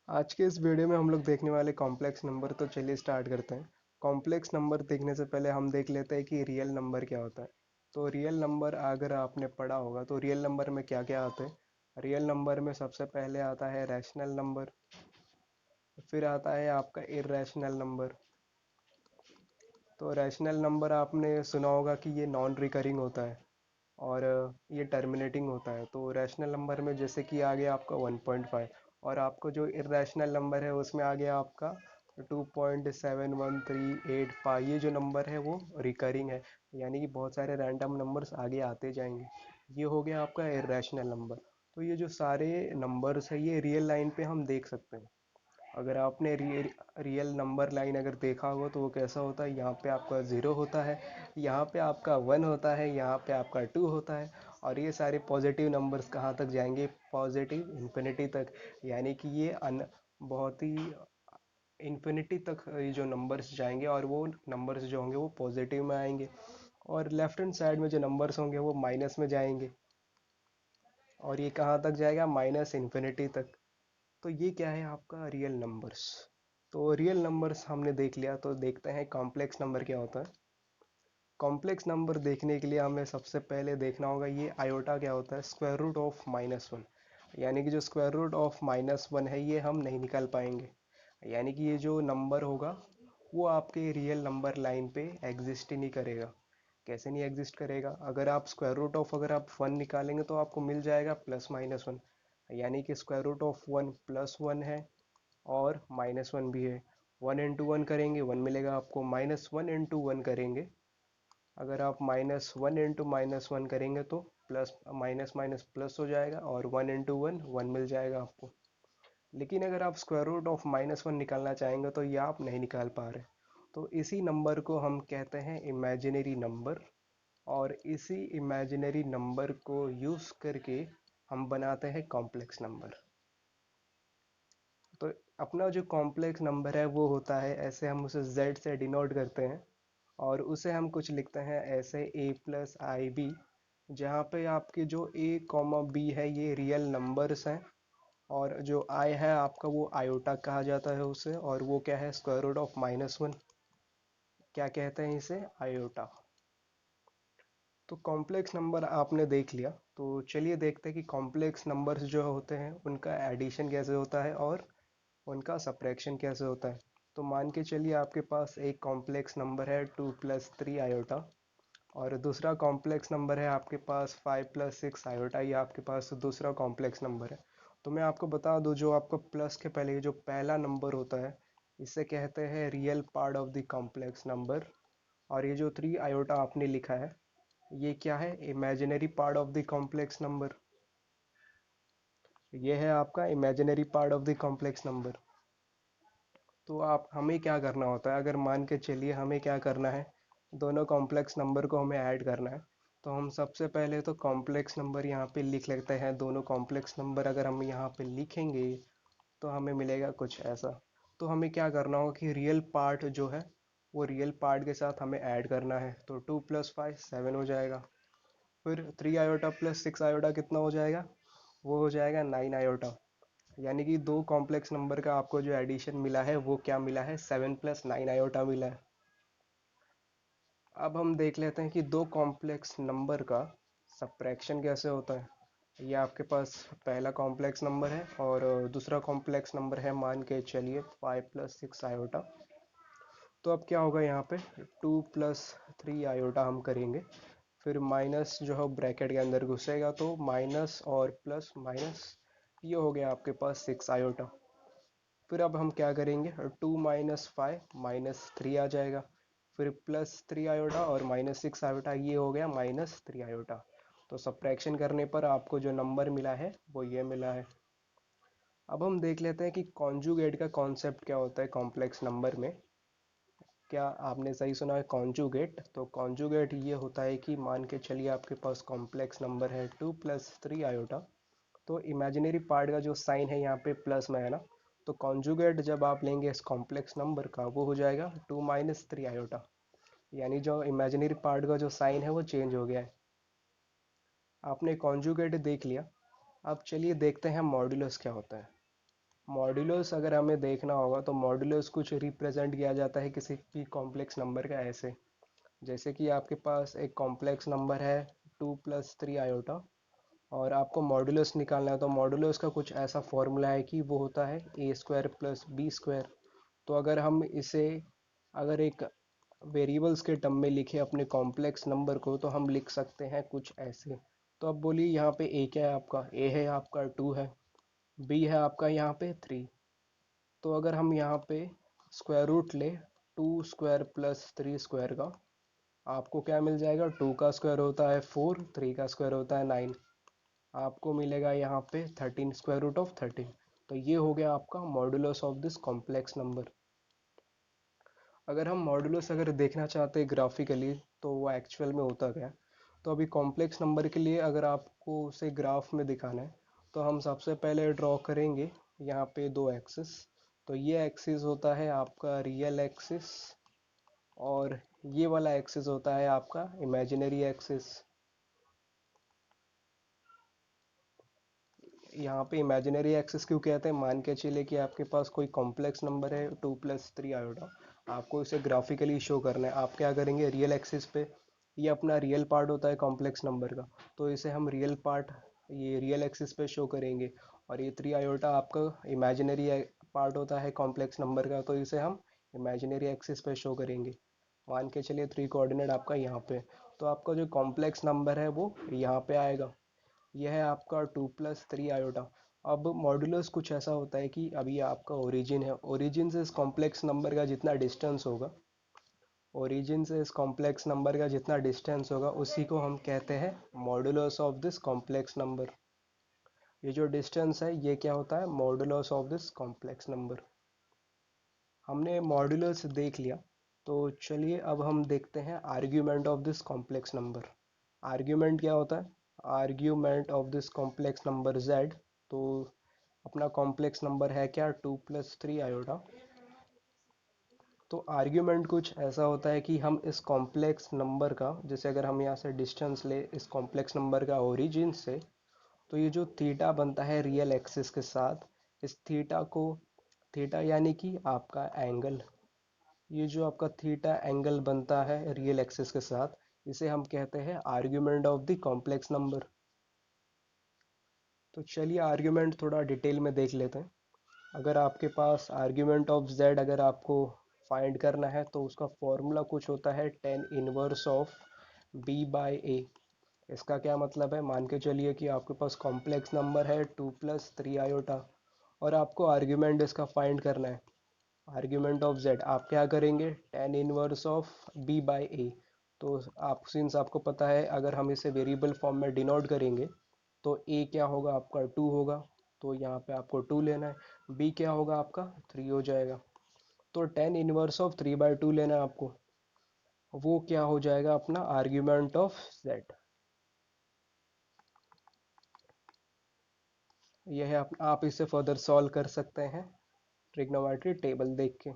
आज के इस वीडियो में हम लोग देखने वाले कॉम्प्लेक्स नंबर। तो चलिए स्टार्ट करते हैं। कॉम्प्लेक्स नंबर देखने से पहले हम देख लेते हैं कि रियल नंबर क्या होता है। तो रियल नंबर अगर आपने पढ़ा होगा तो रियल नंबर में क्या क्या आते हैं। रियल नंबर में सबसे पहले आता है रैशनल नंबर, फिर आता है आपका इर्रेशनल नंबर। तो रैशनल नंबर आपने सुना होगा कि ये नॉन रिकरिंग होता है और ये टर्मिनेटिंग होता है। तो रैशनल नंबर में जैसे कि आ गया आपका 1.5, और आपको जो इर्रेशनल नंबर है उसमें आ गया आपका 2.71385। ये जो नंबर है वो रिकरिंग है, यानी कि बहुत सारे रैंडम नंबर्स आगे आते जाएंगे। ये हो गया आपका इर्रेशनल नंबर। तो ये जो सारे नंबर्स है ये रियल लाइन पे हम देख सकते हैं। अगर आपने रियल नंबर लाइन अगर देखा होगा तो वो कैसा होता है। यहाँ पे आपका ज़ीरो होता है, यहाँ पे आपका वन होता है, यहाँ पे आपका टू होता है। और ये सारे पॉजिटिव नंबर्स कहाँ तक जाएंगे, पॉजिटिव इन्फिनिटी तक। यानी कि ये बहुत ही इन्फिनिटी तक ये जो नंबर्स जाएंगे, और वो नंबर्स जो होंगे वो पॉजिटिव में आएंगे। और लेफ्ट हैंड साइड में जो नंबर्स होंगे वो माइनस में जाएंगे, और ये कहाँ तक जाएगा, माइनस इन्फिनिटी तक। तो ये क्या है आपका रियल नंबर्स। तो रियल नंबर्स हमने देख लिया, तो देखते हैं कॉम्प्लेक्स नंबर क्या होता है। कॉम्प्लेक्स नंबर देखने के लिए हमें सबसे पहले देखना होगा ये आयोटा क्या होता है, स्क्वायर रूट ऑफ -1। यानी कि जो स्क्वायर रूट ऑफ -1 है ये हम नहीं निकाल पाएंगे। यानी कि ये जो नंबर होगा वो आपके रियल नंबर लाइन पे एग्जिस्ट ही नहीं करेगा। कैसे नहीं एग्जिस्ट करेगा, अगर आप स्क्वायर रूट ऑफ अगर आप 1 निकालेंगे तो आपको मिल जाएगा +-1। यानी कि स्क्वायर रूट ऑफ 1 +1 है और -1 भी है। 1 इंटू 1 करेंगे 1 मिलेगा आपको, -1 इंटू 1 करेंगे, अगर आप -1 इंटू -1 करेंगे तो प्लस माइनस माइनस प्लस हो जाएगा, और 1 इंटू 1 1 मिल जाएगा आपको। लेकिन अगर आप स्क्वायर रूट ऑफ -1 निकालना चाहेंगे तो ये आप नहीं निकाल पा रहे। तो इसी नंबर को हम कहते हैं इमेजिनरी नंबर, और इसी इमेजिनरी नंबर को यूज़ करके हम बनाते हैं कॉम्प्लेक्स नंबर। तो अपना जो कॉम्प्लेक्स नंबर है वो होता है ऐसे, हम उसे z से डिनोट करते हैं, और उसे हम कुछ लिखते हैं ऐसे a+ib, जहाँ पे आपके जो a कॉमा b है ये रियल नंबर्स हैं, और जो i है आपका वो आयोटा कहा जाता है उसे, और वो क्या है, स्क्वायर रूट ऑफ -1। क्या कहते हैं इसे, आयोटा। तो कॉम्प्लेक्स नंबर आपने देख लिया, तो चलिए देखते हैं कि कॉम्प्लेक्स नंबर्स जो होते हैं उनका एडिशन कैसे होता है और उनका सब्ट्रैक्शन कैसे होता है। तो मान के चलिए आपके पास एक कॉम्प्लेक्स नंबर है 2+3 आयोटा, और दूसरा कॉम्प्लेक्स नंबर है आपके पास 5+6 आयोटा। ये आपके पास दूसरा कॉम्प्लेक्स नंबर है। तो मैं आपको बता दूं, जो आपका प्लस के पहले जो पहला नंबर होता है इसे कहते हैं real part of the complex number, और ये जो 3 आयोटा आपने लिखा है ये क्या है, imaginary part of the complex number. ये है आपका imaginary part of the complex number. तो आप हमें क्या करना होता है, अगर मान के चलिए हमें क्या करना है, दोनों कॉम्प्लेक्स नंबर को हमें ऐड करना है। तो हम सबसे पहले तो कॉम्प्लेक्स नंबर यहाँ पे लिख लेते हैं। दोनों कॉम्प्लेक्स नंबर अगर हम यहाँ पे लिखेंगे तो हमें मिलेगा कुछ ऐसा। तो हमें क्या करना होगा कि रियल पार्ट जो है वो रियल पार्ट के साथ हमें ऐड करना है। तो 2+5 7 हो जाएगा, फिर 3 आयोटा प्लस 6 आयोटा कितना हो जाएगा, वो हो जाएगा 9 आयोटा। यानी कि दो कॉम्प्लेक्स नंबर का आपको जो एडिशन मिला है वो क्या मिला है, 7+9 आयोटा मिला है। अब हम देख लेते हैं कि दो कॉम्प्लेक्स नंबर का सब्ट्रैक्शन कैसे होता है। ये आपके पास पहला कॉम्प्लेक्स नंबर है और दूसरा कॉम्प्लेक्स नंबर है, मान के चलिए 5+6 आयोटा। तो अब क्या होगा, यहाँ पे 2+3 आयोटा हम करेंगे, फिर माइनस जो है ब्रैकेट के अंदर घुसेगा, तो माइनस और प्लस माइनस, ये हो गया आपके पास 6 आयोटा। फिर अब हम क्या करेंगे, 2 - 5 -3 आ जाएगा, फिर +3 आयोटा और -6 आयोटा, ये हो गया -3 आयोटा। तो सब्ट्रैक्शन करने पर आपको जो नंबर मिला है वो ये मिला है। अब हम देख लेते हैं कि कॉन्जुगेट का कॉन्सेप्ट क्या होता है कॉम्प्लेक्स नंबर में। क्या आपने सही सुना है, कॉन्जुगेट। तो कॉन्जुगेट ये होता है कि मान के चलिए आपके पास कॉम्प्लेक्स नंबर है 2+3 आयोटा, तो इमेजिनरी पार्ट का जो साइन है यहाँ पे प्लस में है ना, तो कॉन्जुगेट जब आप लेंगे इस कॉम्प्लेक्स नंबर का वो हो जाएगा 2 - 3 आयोटा। यानी जो इमेजिनरी पार्ट का जो साइन है वो चेंज हो गया है। आपने कॉन्जुगेट देख लिया, अब चलिए देखते हैं मॉड्यूलस क्या होता है। मॉड्यूलस अगर हमें देखना होगा तो मॉड्यूलस कुछ रिप्रेजेंट किया जाता है किसी भी कॉम्प्लेक्स नंबर का ऐसे, जैसे कि आपके पास एक कॉम्प्लेक्स नंबर है 2 + 3 i, और आपको मॉड्यूलस निकालना है तो मॉड्यूलस का कुछ ऐसा फॉर्मूला है कि वो होता है a² + b²। तो अगर हम इसे अगर एक वेरिएबल्स के टर्म में लिखे अपने कॉम्प्लेक्स नंबर को तो हम लिख सकते हैं कुछ ऐसे। तो अब बोलिए यहाँ पे a क्या है आपका, a है आपका 2 है, b है आपका यहाँ पे 3। तो अगर हम यहाँ पे स्क्वायर रूट ले 2² + 3² का, आपको क्या मिल जाएगा, 2 का स्क्वायर होता है 4, 3 का स्क्वायर होता है 9, आपको मिलेगा यहाँ पे 13 √13। तो ये हो गया आपका modulus of this complex number. अगर हम मॉड्यूलस अगर देखना चाहते हैं ग्राफिकली तो वो एक्चुअल में होता क्या है। तो अभी कॉम्प्लेक्स नंबर के लिए अगर आपको उसे ग्राफ में दिखाना है तो हम सबसे पहले ड्रॉ करेंगे यहाँ पे दो एक्सिस। तो ये एक्सिस होता है आपका रियल एक्सिस, और ये वाला एक्सिस होता है आपका इमेजिनरी एक्सिस। यहाँ पे इमेजिनरी एक्सिस क्यों कहते हैं, मान के चलिए कि आपके पास कोई कॉम्प्लेक्स नंबर है 2 + 3 i, आपको इसे ग्राफिकली शो करना है। आप क्या करेंगे, रियल एक्सिस पे ये अपना रियल पार्ट होता है कॉम्प्लेक्स नंबर का, तो इसे हम रियल पार्ट ये रियल एक्सिस पे शो करेंगे। और ये 3 i आपका इमेजिनरी पार्ट होता है कॉम्प्लेक्स नंबर का, तो इसे हम इमेजिनरी एक्सिस पे शो करेंगे। मान के चलिए 3 कोऑर्डिनेट आपका यहाँ पे, तो आपका जो कॉम्प्लेक्स नंबर है वो यहाँ पे आएगा। यह है आपका 2 + 3 i। अब मॉड्यूलस कुछ ऐसा होता है कि अभी आपका ओरिजिन है, ओरिजिन से इस कॉम्प्लेक्स नंबर का जितना डिस्टेंस होगा, ओरिजिन से इस कॉम्प्लेक्स नंबर का जितना डिस्टेंस होगा उसी को हम कहते हैं modulus of this complex number. ये जो डिस्टेंस है ये क्या होता है, modulus of this complex number. हमने मॉड्यूलस देख लिया, तो चलिए अब हम देखते हैं argument of this complex number. Argument क्या होता है, argument of this complex number z। तो अपना कॉम्प्लेक्स नंबर है क्या, 2 + 3 i। तो आर्ग्यूमेंट कुछ ऐसा होता है कि हम इस कॉम्प्लेक्स नंबर का, जैसे अगर हम यहाँ से डिस्टेंस ले इस कॉम्प्लेक्स नंबर का ओरिजिन से, तो ये जो थीटा बनता है रियल एक्सिस के साथ, इस थीटा को, थीटा यानी कि आपका एंगल, ये जो आपका थीटा एंगल बनता है रियल एक्सिस के साथ, इसे हम कहते हैं argument of the complex number. तो चलिए आर्ग्यूमेंट थोड़ा डिटेल में देख लेते हैं। अगर आपके पास आर्ग्यूमेंट ऑफ z अगर आपको फाइंड करना है तो उसका फॉर्मूला कुछ होता है tan−1 b/a। इसका क्या मतलब है, मान के चलिए कि आपके पास कॉम्प्लेक्स नंबर है 2 + 3 i, और आपको आर्ग्यूमेंट इसका फाइंड करना है, आर्ग्यूमेंट ऑफ z। आप क्या करेंगे, tan−1 b/a। तो आप सिंस आपको पता है अगर हम इसे वेरिएबल फॉर्म में डिनोट करेंगे तो a क्या होगा आपका 2 होगा, तो यहाँ पे आपको 2 लेना है। b क्या होगा आपका 3 हो जाएगा। तो tan−3/2 लेना है आपको, वो क्या हो जाएगा अपना आर्ग्यूमेंट ऑफ z। यह है आप इसे फर्दर सॉल्व कर सकते हैं ट्रिग्नोमेट्री टेबल देख के।